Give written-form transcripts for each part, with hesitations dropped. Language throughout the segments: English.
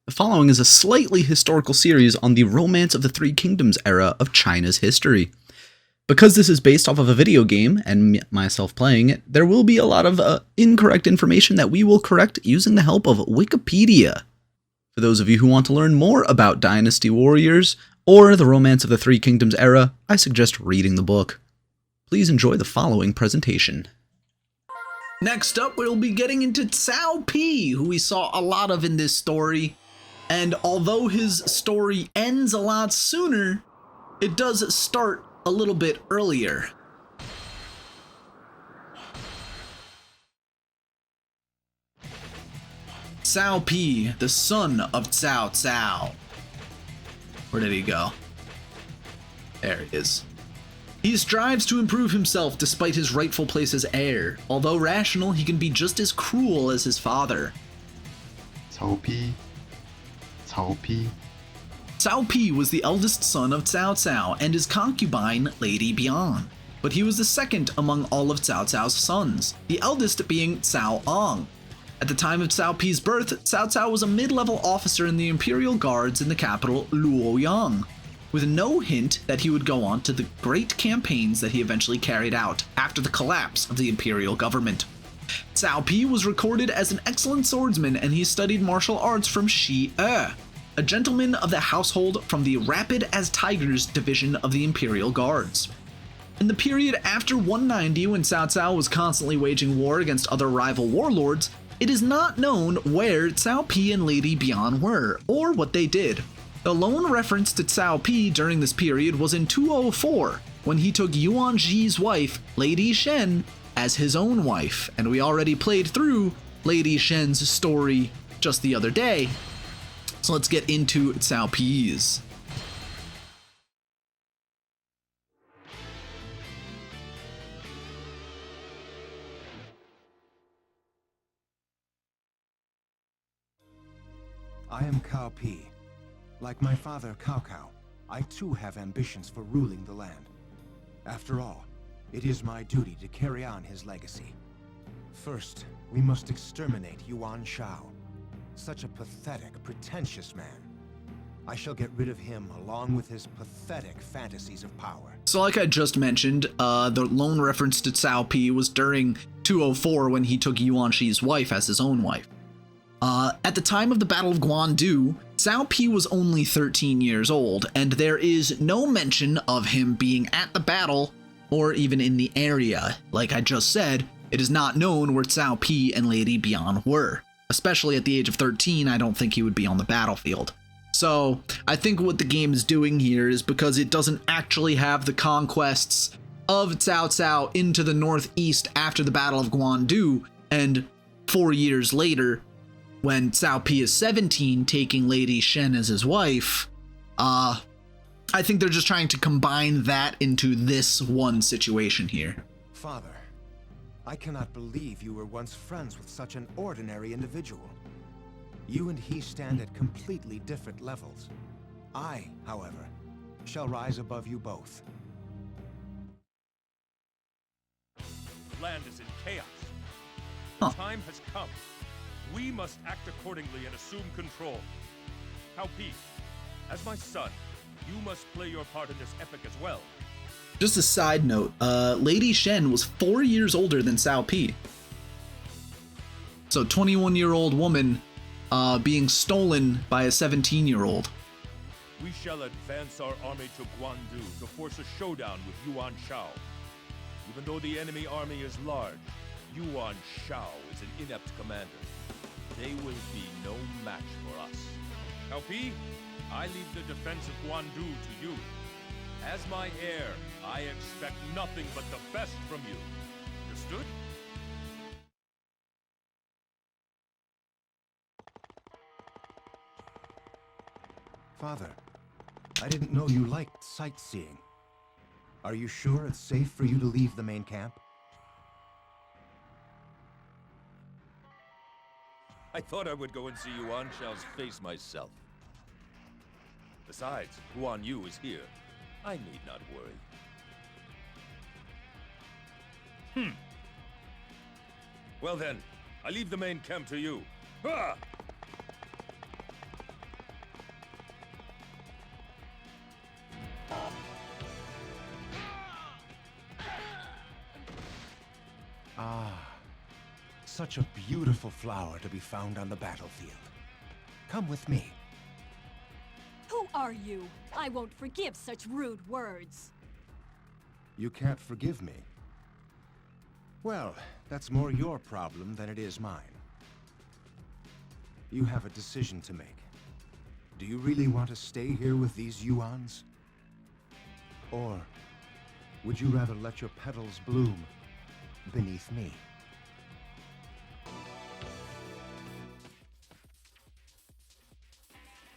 The following is a slightly historical series on the Romance of the Three Kingdoms era of China's history. Because this is based off of a video game, and myself playing it, there will be a lot of incorrect information that we will correct using the help of Wikipedia. For those of you who want to learn more about Dynasty Warriors, or the Romance of the Three Kingdoms era, I suggest reading the book. Please enjoy the following presentation. Next up, we'll be getting into Cao Pi, who we saw a lot of in this story. And although his story ends a lot sooner, it does start a little bit earlier. Cao Pi, the son of Cao Cao. Where did he go? There he is. He strives to improve himself despite his rightful place as heir. Although rational, he can be just as cruel as his father. Cao Pi. Cao Pi. Cao Pi was the eldest son of Cao Cao and his concubine, Lady Jian. But he was the second among all of Cao Cao's sons, the eldest being Cao Ang. At the time of Cao Pi's birth, Cao Cao was a mid-level officer in the Imperial Guards in the capital Luoyang, with no hint that he would go on to the great campaigns that he eventually carried out after the collapse of the imperial government. Cao Pi was recorded as an excellent swordsman, and he studied martial arts from Shi Yi, a gentleman of the household from the Rapid as Tigers division of the Imperial Guards. In the period after 190, when Cao Cao was constantly waging war against other rival warlords, it is not known where Cao Pi and Lady Jian were, or what they did. The lone reference to Cao Pi during this period was in 204, when he took Yuan Shi's wife, Lady Shen, as his own wife, and we already played through Lady Shen's story just the other day. So let's get into Cao Pi's. I am Cao Pi. Like my father Cao Cao, I too have ambitions for ruling the land. After all, it is my duty to carry on his legacy. First, we must exterminate Yuan Shao. Such a pathetic, pretentious man. I shall get rid of him along with his pathetic fantasies of power. So like I just mentioned, the lone reference to Cao Pi was during 204 when he took Yuan Shi's wife as his own wife. At the time of the Battle of Guan Yu, Cao Pi was only 13 years old, and there is no mention of him being at the battle or even in the area. Like I just said, it is not known where Cao Pi and Lady Jian were. Especially at the age of 13, I don't think he would be on the battlefield. So I think what the game is doing here is, because it doesn't actually have the conquests of Cao Cao into the northeast after the Battle of Guan Yu, and 4 years later, when Cao Pi is 17, taking Lady Shen as his wife, I think they're just trying to combine that into this one situation here. Father, I cannot believe you were once friends with such an ordinary individual. You and he stand at completely different levels. I, however, shall rise above you both. The land is in chaos. Huh. Time has come. We must act accordingly and assume control. Cao Pi, as my son, you must play your part in this epic as well. Just a side note, Lady Shen was 4 years older than Cao Pi. So 21-year-old woman being stolen by a 17-year-old. We shall advance our army to Guan Yu to force a showdown with Yuan Shao. Even though the enemy army is large, Yuan Shao is an inept commander. They will be no match for us. Cao Pi, I leave the defense of Guan Yu to you. As my heir, I expect nothing but the best from you. Understood? Father, I didn't know you liked sightseeing. Are you sure it's safe for you to leave the main camp? I thought I would go and see Yuan Shao's face myself. Besides, Guan Yu is here. I need not worry. Well then, I leave the main camp to you. Ah! such a beautiful flower to be found on the battlefield. Come with me. Who are you? I won't forgive such rude words. You can't forgive me? Well, that's more your problem than it is mine. You have a decision to make. Do you really want to stay here with these Yuans? Or would you rather let your petals bloom beneath me?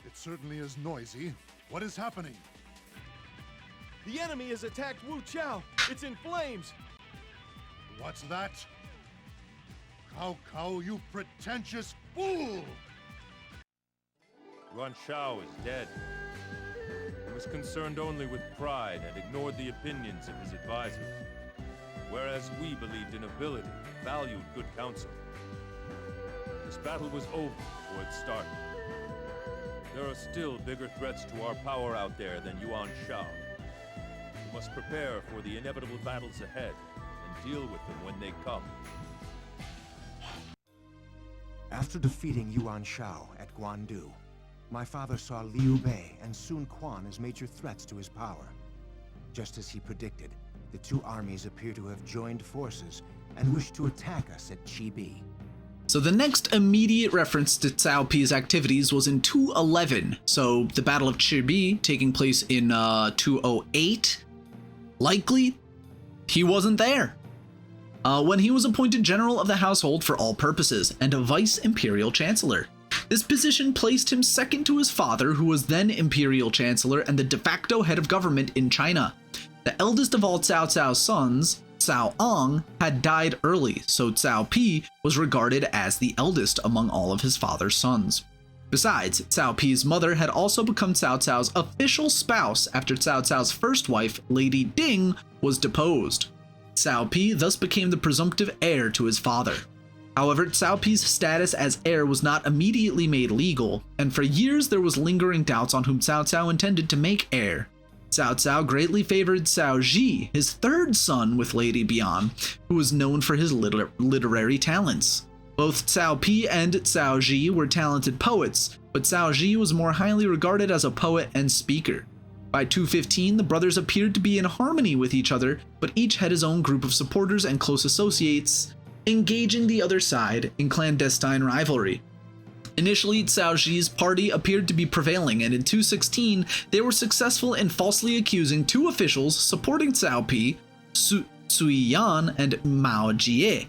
It certainly is noisy. What is happening? The enemy has attacked Wu Chao. It's in flames. What's that? Cao Cao, you pretentious fool! Yuan Shao is dead. He was concerned only with pride and ignored the opinions of his advisors. Whereas we believed in ability and valued good counsel. This battle was over before it started. There are still bigger threats to our power out there than Yuan Shao. We must prepare for the inevitable battles ahead and deal with them when they come. After defeating Yuan Shao at Guan Yu, my father saw Liu Bei and Sun Quan as major threats to his power. Just as he predicted, the two armies appear to have joined forces and wish to attack us at Chibi. So the next immediate reference to Cao Pi's activities was in 211, so the Battle of Chibi taking place in 208. Likely, he wasn't there. When he was appointed general of the household for all purposes and a vice imperial chancellor. This position placed him second to his father, who was then imperial chancellor and the de facto head of government in China. The eldest of all Cao Cao's sons, Cao Ang, had died early, so Cao Pi was regarded as the eldest among all of his father's sons. Besides, Cao Pi's mother had also become Cao Cao's official spouse after Cao Cao's first wife, Lady Ding, was deposed. Cao Pi thus became the presumptive heir to his father. However, Cao Pi's status as heir was not immediately made legal, and for years there was lingering doubts on whom Cao Cao intended to make heir. Cao Cao greatly favored Cao Ji, his third son with Lady Bian, who was known for his literary talents. Both Cao Pi and Cao Ji were talented poets, but Cao Ji was more highly regarded as a poet and speaker. By 215, the brothers appeared to be in harmony with each other, but each had his own group of supporters and close associates, engaging the other side in clandestine rivalry. Initially, Cao Ji's party appeared to be prevailing, and in 216, they were successful in falsely accusing two officials supporting Cao Pi, Sui Yan and Mao Jie.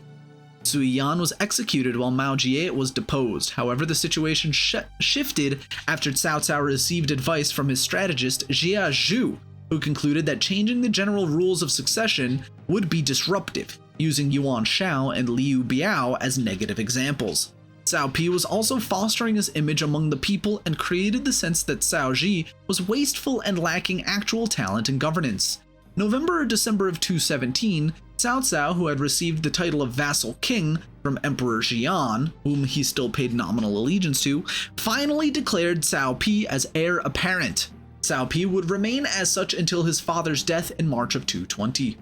Sui Yan was executed while Mao Jie was deposed. However, the situation shifted after Cao Cao received advice from his strategist Jia Zhu, who concluded that changing the general rules of succession would be disruptive, using Yuan Shao and Liu Biao as negative examples. Cao Pi was also fostering his image among the people and created the sense that Cao Ji was wasteful and lacking actual talent and governance. November or December of 217, Cao Cao, who had received the title of vassal king from Emperor Jian, whom he still paid nominal allegiance to, finally declared Cao Pi as heir apparent. Cao Pi would remain as such until his father's death in March of 220.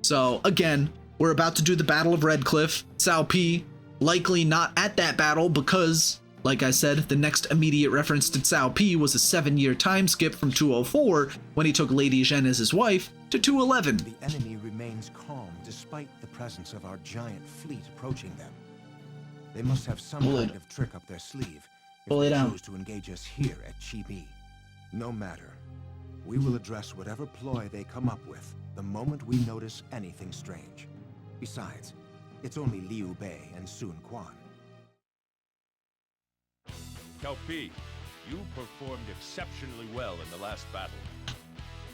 So again, we're about to do the Battle of Red Cliff. Cao Pi likely not at that battle because, like I said, the next immediate reference to Cao Pi was a 7-year time skip from 204, when he took Lady Jian as his wife, to 211. The enemy remains calm despite the presence of our giant fleet approaching them. They must have some kind of trick up their sleeve if they choose to engage us here at Chibi. No matter. We will address whatever ploy they come up with the moment we notice anything strange. Besides, it's only Liu Bei and Sun Quan. Cao Pi, you performed exceptionally well in the last battle.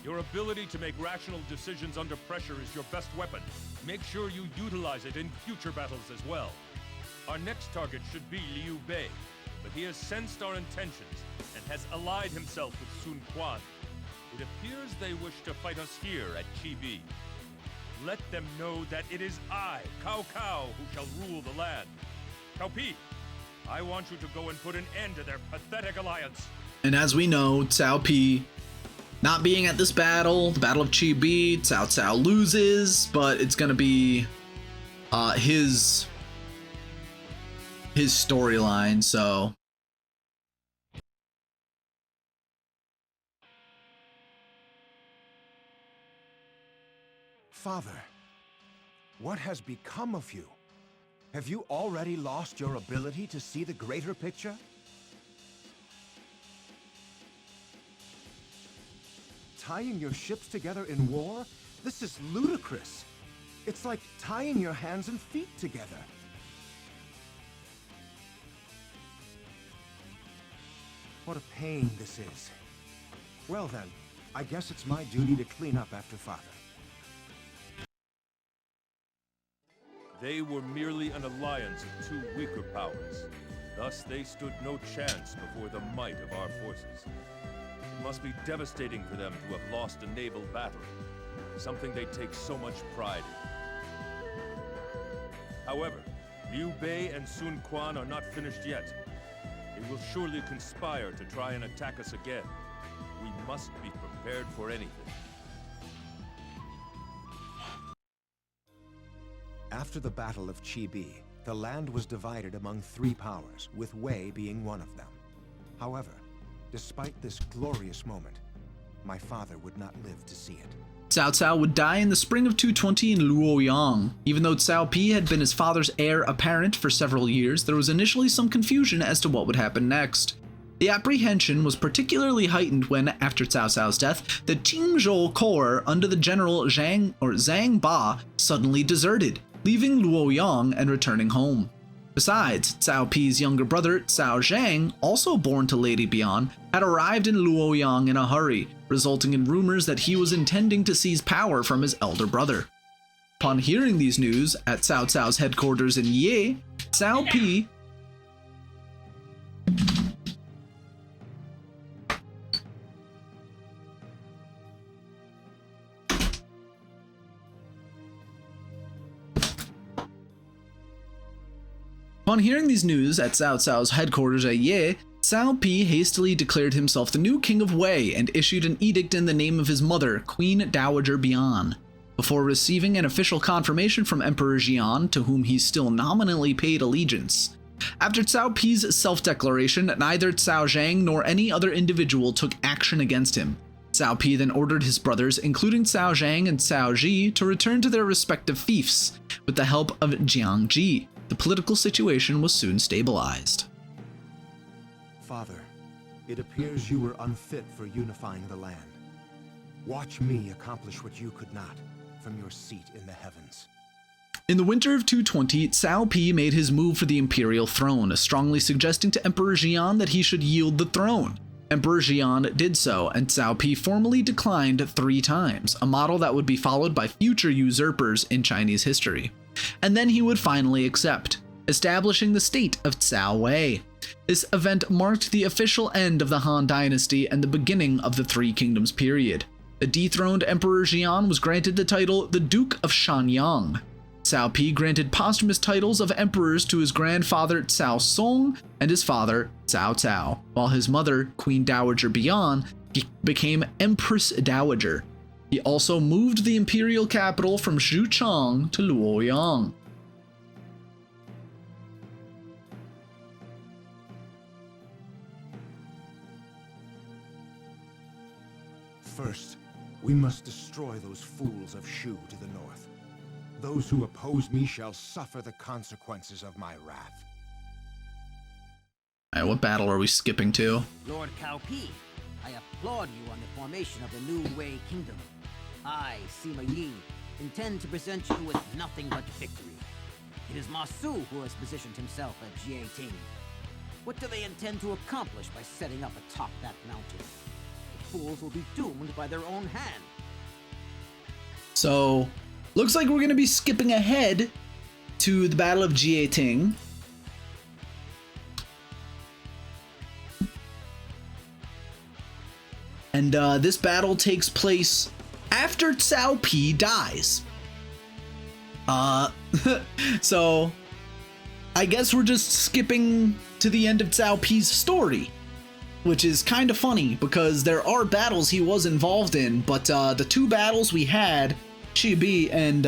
Your ability to make rational decisions under pressure is your best weapon. Make sure you utilize it in future battles as well. Our next target should be Liu Bei, but he has sensed our intentions and has allied himself with Sun Quan. It appears they wish to fight us here at Chibi. Let them know that it is I, Cao Cao, who shall rule the land. Cao Pi, I want you to go and put an end to their pathetic alliance. And as we know, Cao Pi not being at this battle, the Battle of Chibi, Cao Cao loses, but it's gonna be his his storyline, so. Father, what has become of you? Have you already lost your ability to see the greater picture? Tying your ships together in war? This is ludicrous. It's like tying your hands and feet together. What a pain this is. Well then, I guess it's my duty to clean up after Father. They were merely an alliance of two weaker powers. Thus, they stood no chance before the might of our forces. It must be devastating for them to have lost a naval battle, something they take so much pride in. However, Liu Bei and Sun Quan are not finished yet. They will surely conspire to try and attack us again. We must be prepared for anything. After the Battle of Chi-Bi, the land was divided among three powers, with Wei being one of them. However, despite this glorious moment, my father would not live to see it. Cao Cao would die in the spring of 220 in Luoyang. Even though Cao Pi had been his father's heir apparent for several years, there was initially some confusion as to what would happen next. The apprehension was particularly heightened when, after Cao Cao's death, the Qingzhou Corps under the general Zhang Ba suddenly deserted, leaving Luoyang and returning home. Besides, Cao Pi's younger brother, Cao Zhang, also born to Lady Bian, had arrived in Luoyang in a hurry, resulting in rumors that he was intending to seize power from his elder brother. Upon hearing these news at Cao Cao's headquarters in Ye, Cao Pi Upon hearing these news at Cao Cao's headquarters at Ye, Cao Pi hastily declared himself the new king of Wei and issued an edict in the name of his mother, Queen Dowager Bian. Before receiving an official confirmation from Emperor Jian, to whom he still nominally paid allegiance. After Cao Pi's self-declaration, neither Cao Zhang nor any other individual took action against him. Cao Pi then ordered his brothers, including Cao Zhang and Cao Ji, to return to their respective fiefs, with the help of Jiang Ji. The political situation was soon stabilized. Father, it appears you were unfit for unifying the land. Watch me accomplish what you could not from your seat in the heavens. In the winter of 220, Cao Pi made his move for the imperial throne, strongly suggesting to Emperor Jian that he should yield the throne. Emperor Jian did so, and Cao Pi formally declined 3 times, a model that would be followed by future usurpers in Chinese history. And then he would finally accept, establishing the state of Cao Wei. This event marked the official end of the Han Dynasty and the beginning of the Three Kingdoms period. The dethroned Emperor Jian was granted the title the Duke of Shanyang. Cao Pi granted posthumous titles of emperors to his grandfather Cao Song and his father Cao Cao, while his mother, Queen Dowager Bian, became Empress Dowager. He also moved the imperial capital from Xuchang to Luoyang. First, we must destroy those fools of Shu to the north. Those who oppose me shall suffer the consequences of my wrath. Alright, what battle are we skipping to? Lord Cao Pi, I applaud you on the formation of the new Wei Kingdom. I, Sima Yi, intend to present you with nothing but victory. It is Ma Su who has positioned himself at Jieting. What do they intend to accomplish by setting up atop that mountain? The fools will be doomed by their own hand. So, looks like we're going to be skipping ahead to the Battle of Jieting. And this battle takes place after Cao Pi dies. So I guess we're just skipping to the end of Cao Pi's story, which is kind of funny because there are battles he was involved in, but the 2 battles we had, Chi-Bi and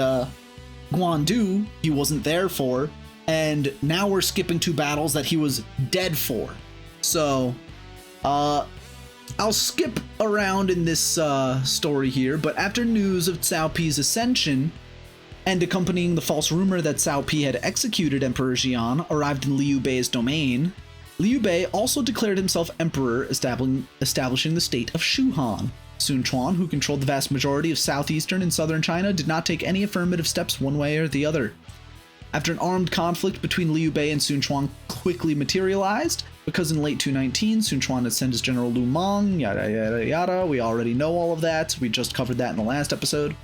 Guan Yu, he wasn't there for. and now we're skipping 2 battles that he was dead for. So, I'll skip around in this story here, but after news of Cao Pi's ascension, and accompanying the false rumor that Cao Pi had executed Emperor Jian arrived in Liu Bei's domain, Liu Bei also declared himself emperor, establishing the state of Shu Han. Sun Quan, who controlled the vast majority of southeastern and southern China, did not take any affirmative steps one way or the other. After an armed conflict between Liu Bei and Sun Quan quickly materialized, because in late 219, Sun Quan had sent his general Lu Meng, yada yada yada, we already know all of that, we just covered that in the last episode.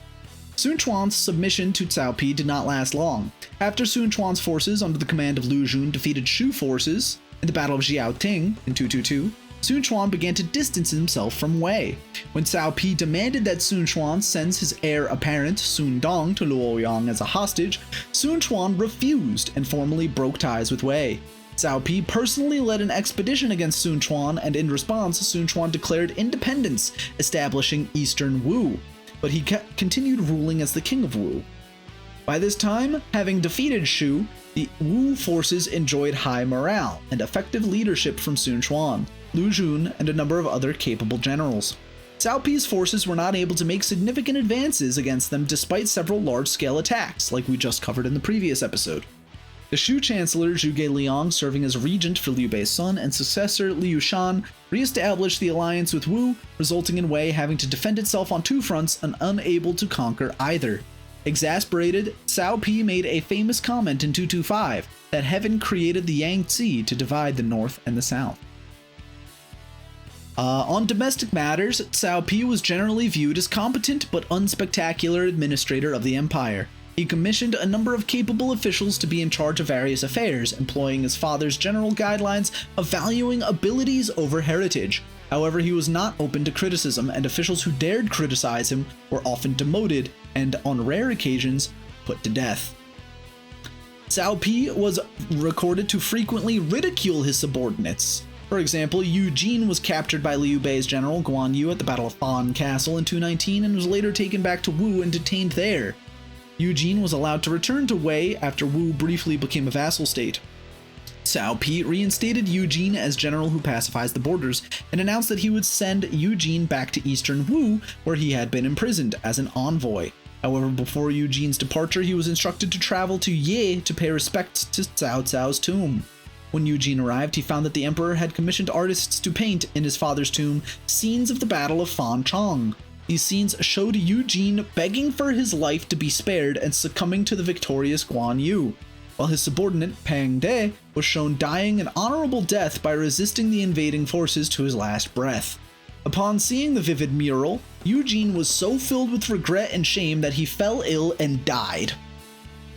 Sun Quan's submission to Cao Pi did not last long. After Sun Quan's forces under the command of Lu Jun defeated Shu forces in the Battle of Xiaoting in 222, Sun Quan began to distance himself from Wei. When Cao Pi demanded that Sun Quan sends his heir apparent Sun Dong to Luoyang as a hostage, Sun Quan refused and formally broke ties with Wei. Cao Pi personally led an expedition against Sun Quan, and in response, Sun Quan declared independence, establishing Eastern Wu, but he continued ruling as the king of Wu. By this time, having defeated Shu, the Wu forces enjoyed high morale and effective leadership from Sun Quan, Lu Jun, and a number of other capable generals. Cao Pi's forces were not able to make significant advances against them despite several large-scale attacks, like we just covered in the previous episode. The Shu Chancellor Zhuge Liang, serving as regent for Liu Bei's son, and successor Liu Shan, re-established the alliance with Wu, resulting in Wei having to defend itself on 2 fronts and unable to conquer either. Exasperated, Cao Pi made a famous comment in 225 that heaven created the Yangtze to divide the north and the south. On domestic matters, Cao Pi was generally viewed as competent but unspectacular administrator of the empire. He commissioned a number of capable officials to be in charge of various affairs, employing his father's general guidelines of valuing abilities over heritage. However, he was not open to criticism, and officials who dared criticize him were often demoted and, on rare occasions, put to death. Cao Pi was recorded to frequently ridicule his subordinates. For example, Yu Jin was captured by Liu Bei's general Guan Yu at the Battle of Fan Castle in 219 and was later taken back to Wu and detained there. Yu Jin was allowed to return to Wei after Wu briefly became a vassal state. Cao Pi reinstated Yu Jin as general who pacifies the borders and announced that he would send Yu Jin back to eastern Wu, where he had been imprisoned, as an envoy. However, before Yu Jin's departure, he was instructed to travel to Ye to pay respects to Cao Cao's tomb. When Yu Jin arrived, he found that the emperor had commissioned artists to paint in his father's tomb scenes of the Battle of Fan Chang. These scenes showed Yu Jin begging for his life to be spared and succumbing to the victorious Guan Yu, while his subordinate Pang De was shown dying an honorable death by resisting the invading forces to his last breath. Upon seeing the vivid mural, Yu Jin was so filled with regret and shame that he fell ill and died.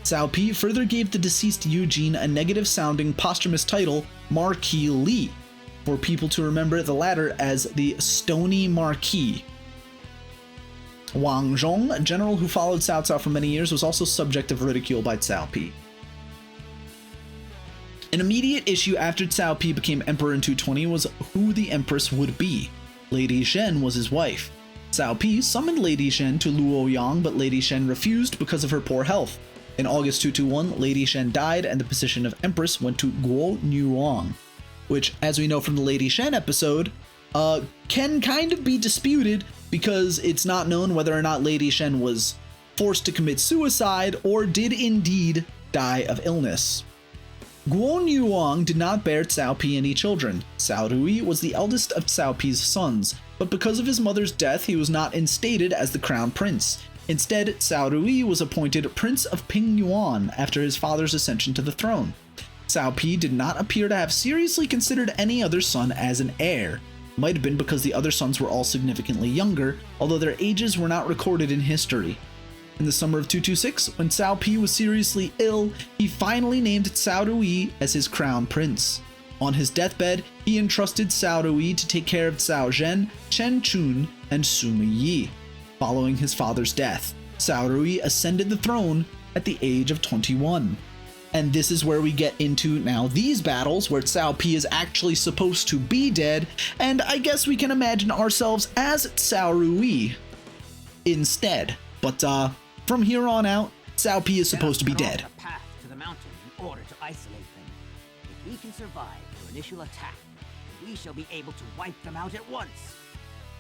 Cao Pi further gave the deceased Yu Jin a negative-sounding posthumous title, Marquis Li, for people to remember the latter as the Stony Marquis. Wang Zhong, a general who followed Cao Cao for many years, was also subject of ridicule by Cao Pi. An immediate issue after Cao Pi became emperor in 220 was who the empress would be. Lady Zhen was his wife. Cao Pi summoned Lady Zhen to Luoyang, but Lady Zhen refused because of her poor health. In August 221, Lady Zhen died and the position of empress went to Guo Yuan, which, as we know from the Lady Zhen episode, can kind of be disputed because it's not known whether or not Lady Zhen was forced to commit suicide or did indeed die of illness. Guan Yuan did not bear Cao Pi any children. Cao Rui was the eldest of Cao Pi's sons, but because of his mother's death, he was not instated as the crown prince. Instead, Cao Rui was appointed Prince of Ping Yuan after his father's ascension to the throne. Cao Pi did not appear to have seriously considered any other son as an heir. Might have been because the other sons were all significantly younger, although their ages were not recorded in history. In the summer of 226, when Cao Pi was seriously ill, he finally named Cao Rui as his crown prince. On his deathbed, he entrusted Cao Rui to take care of Cao Zhen, Chen Chun, and Sima Yi. Following his father's death, Cao Rui ascended the throne at the age of 21. And this is where we get into now these battles where Cao Pi is actually supposed to be dead, and I guess we can imagine ourselves as Cao Rui instead. But from here on out, Cao Pi is supposed to be dead. The path to the mountain in order to can survive their initial attack, we shall be able to wipe them out at once.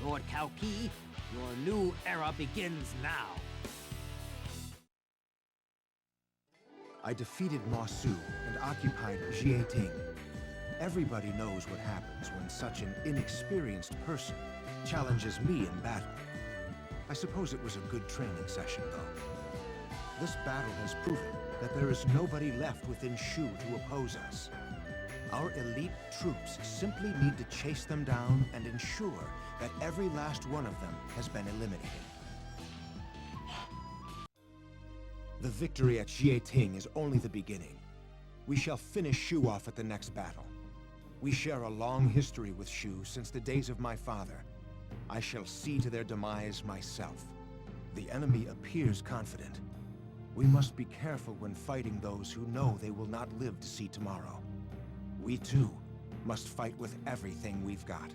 Lord Cao Pi, your new era begins now. I defeated Ma Su and occupied Jieting. Everybody knows what happens when such an inexperienced person challenges me in battle. I suppose it was a good training session, though. This battle has proven that there is nobody left within Shu to oppose us. Our elite troops simply need to chase them down and ensure that every last one of them has been eliminated. The victory at Jieting is only the beginning. We shall finish Shu off at the next battle. We share a long history with Shu since the days of my father. I shall see to their demise myself. The enemy appears confident. We must be careful when fighting those who know they will not live to see tomorrow. We too must fight with everything we've got.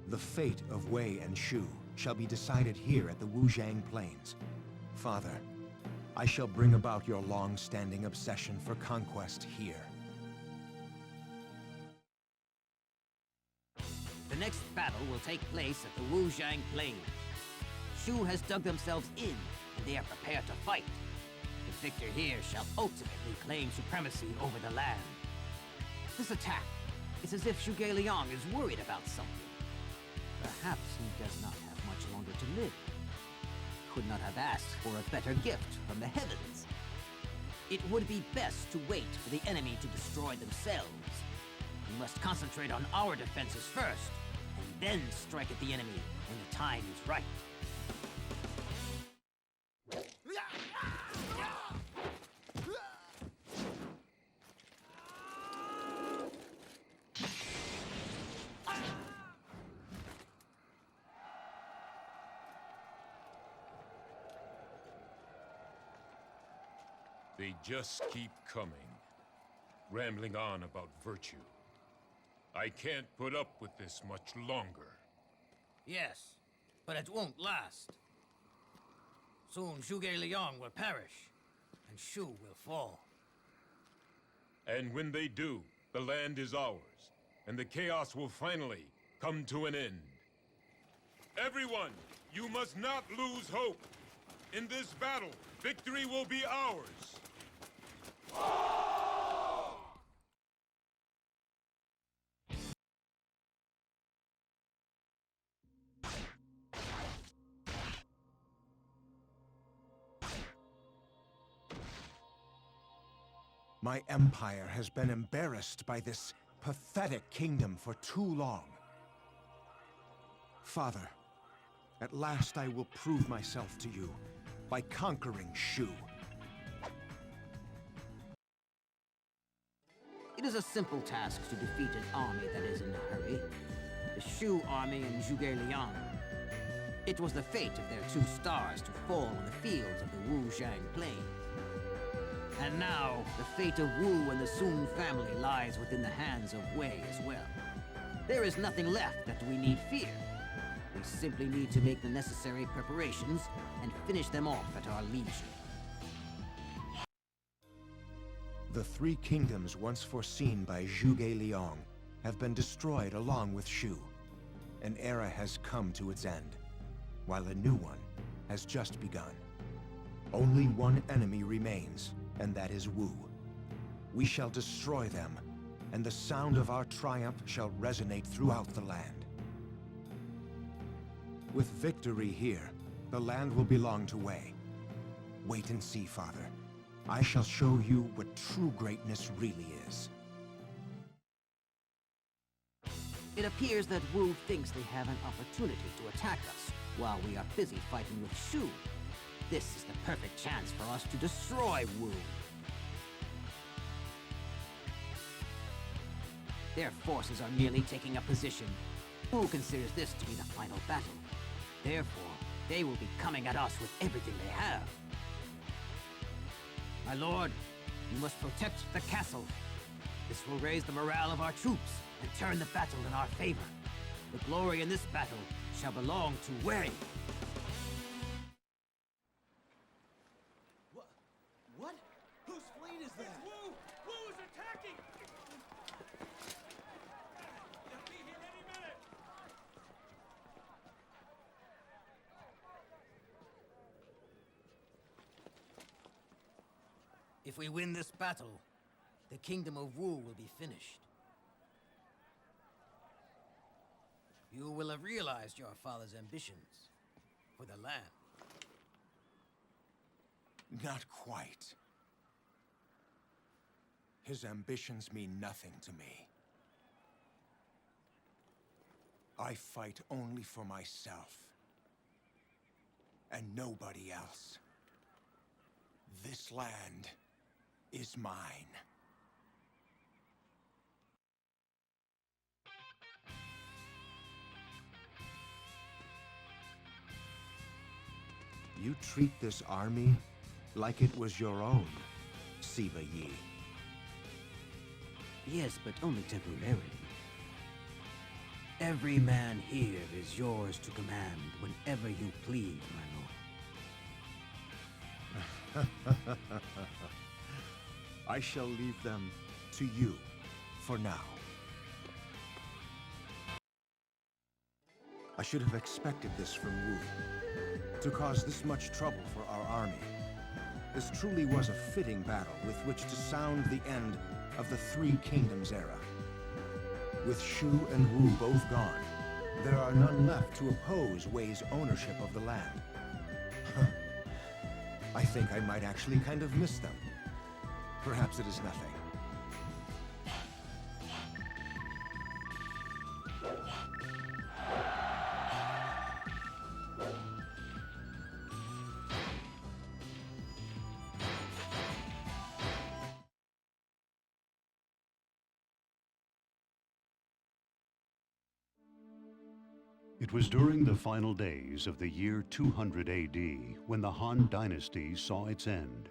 The fate of Wei and Shu shall be decided here at the Wujiang Plains. Father, I shall bring about your long-standing obsession for conquest here. The next battle will take place at the Wujiang Plains. Shu has dug themselves in, and they are prepared to fight. The victor here shall ultimately claim supremacy over the land. This attack, it's as if Zhuge Liang is worried about something. Perhaps he does not have much longer to live. Could not have asked for a better gift from the heavens. It would be best to wait for the enemy to destroy themselves. We must concentrate on our defenses first, and then strike at the enemy when the time is right. They just keep coming, rambling on about virtue. I can't put up with this much longer. Yes, but it won't last. Soon Zhuge Liang will perish, and Shu will fall. And when they do, the land is ours, and the chaos will finally come to an end. Everyone, you must not lose hope. In this battle, victory will be ours. My empire has been embarrassed by this pathetic kingdom for too long. Father, at last I will prove myself to you by conquering Shu. It is a simple task to defeat an army that is in a hurry. The Shu army and Zhuge Liang. It was the fate of their two stars to fall on the fields of the Wujiang Plain. And now, the fate of Wu and the Sun family lies within the hands of Wei as well. There is nothing left that we need fear. We simply need to make the necessary preparations and finish them off at our leisure. The three kingdoms once foreseen by Zhuge Liang have been destroyed along with Shu. An era has come to its end, while a new one has just begun. Only one enemy remains, and that is Wu. We shall destroy them, and the sound of our triumph shall resonate throughout the land. With victory here, the land will belong to Wei. Wait and see, Father. I shall show you what true greatness really is. It appears that Wu thinks they have an opportunity to attack us while we are busy fighting with Shu. This is the perfect chance for us to destroy Wu. Their forces are merely taking a position. Wu considers this to be the final battle. Therefore, they will be coming at us with everything they have. My lord, you must protect the castle. This will raise the morale of our troops and turn the battle in our favor. The glory in this battle shall belong to Wei. What? Whose fleet is that? Wu! Wu is attacking! If we win this battle, the kingdom of Wu will be finished. You will have realized your father's ambitions for the land. Not quite. His ambitions mean nothing to me. I fight only for myself. And nobody else. This land is mine. You treat this army like it was your own, Sima Yi. Yes, but only temporarily. Every man here is yours to command whenever you please, my lord. I shall leave them to you for now. I should have expected this from Wu. To cause this much trouble for our army. This truly was a fitting battle with which to sound the end of the Three Kingdoms era. With Shu and Wu both gone, there are none left to oppose Wei's ownership of the land. I think I might actually kind of miss them. Perhaps it is nothing. It was during the final days of the year 200 AD when the Han Dynasty saw its end.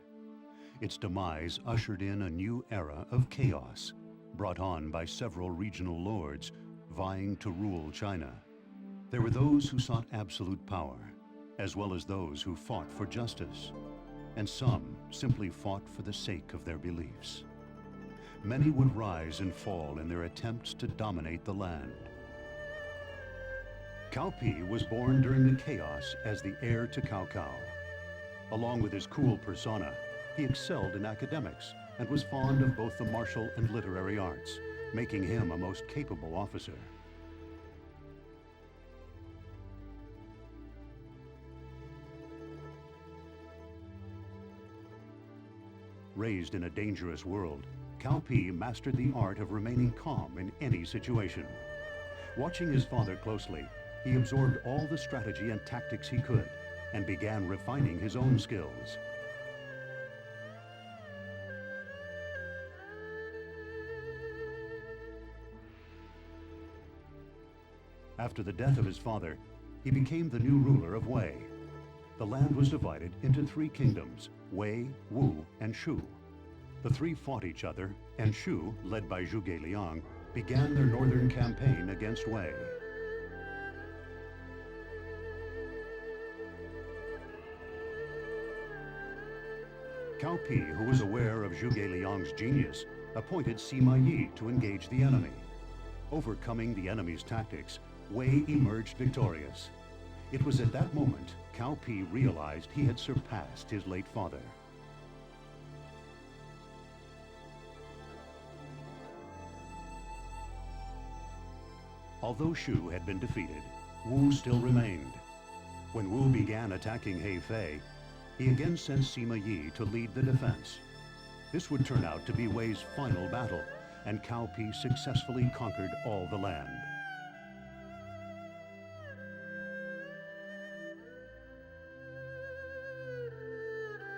Its demise ushered in a new era of chaos, brought on by several regional lords vying to rule China. There were those who sought absolute power, as well as those who fought for justice, and some simply fought for the sake of their beliefs. Many would rise and fall in their attempts to dominate the land. Cao Pi was born during the chaos as the heir to Cao Cao. Along with his cool persona, he excelled in academics and was fond of both the martial and literary arts, making him a most capable officer. Raised in a dangerous world, Cao Pi mastered the art of remaining calm in any situation. Watching his father closely, he absorbed all the strategy and tactics he could and began refining his own skills. After the death of his father, he became the new ruler of Wei. The land was divided into three kingdoms, Wei, Wu, and Shu. The three fought each other, and Shu, led by Zhuge Liang, began their northern campaign against Wei. Cao Pi, who was aware of Zhuge Liang's genius, appointed Sima Yi to engage the enemy. Overcoming the enemy's tactics, Wei emerged victorious. It was at that moment Cao Pi realized he had surpassed his late father. Although Shu had been defeated, Wu still remained. When Wu began attacking Hefei, he again sent Sima Yi to lead the defense. This would turn out to be Wei's final battle, and Cao Pi successfully conquered all the land.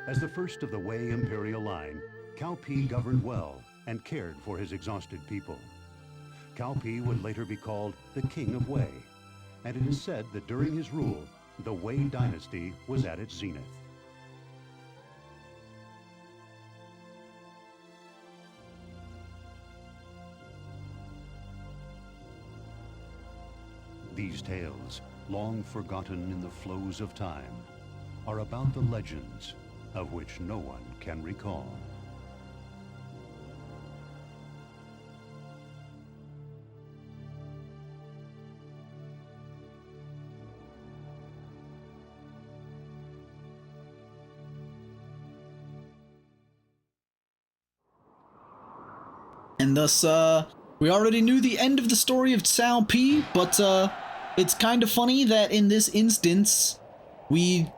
As the first of the Wei imperial line, Cao Pi governed well and cared for his exhausted people. Cao Pi would later be called the King of Wei, and it is said that during his rule, the Wei dynasty was at its zenith. These tales, long forgotten in the flows of time, are about the legends of which no one can recall. And thus, we already knew the end of the story of Cao Pi, but it's kind of funny that in this instance, the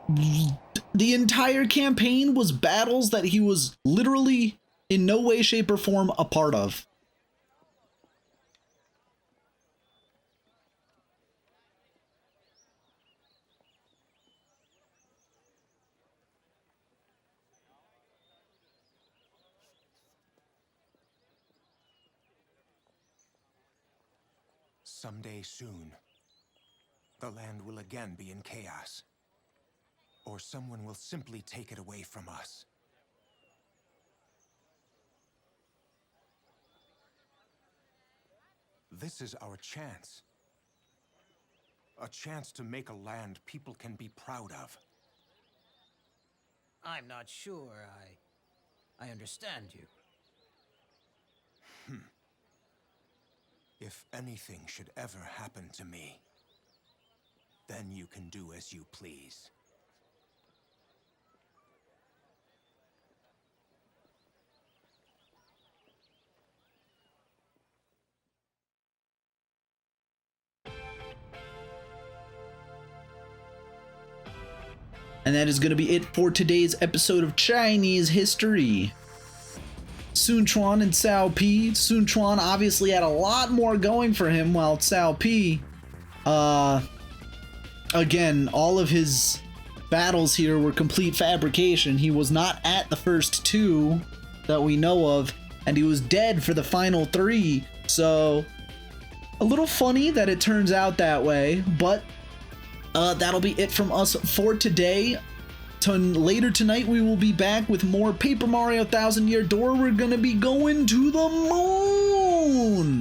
entire campaign was battles that he was literally in no way, shape, or form a part of. Someday soon, the land will again be in chaos. Or someone will simply take it away from us. This is our chance. A chance to make a land people can be proud of. I'm not sure I understand you. If anything should ever happen to me, then you can do as you please. And that is going to be it for today's episode of Chinese History. Sun Quan and Cao Pi. Sun Quan obviously had a lot more going for him, while Cao Pi, again, all of his battles here were complete fabrication. He was not at the first two that we know of, and he was dead for the final three. So, a little funny that it turns out that way, but that'll be it from us for today. Later tonight, we will be back with more Paper Mario 1000 Year Door. We're gonna be going to the moon!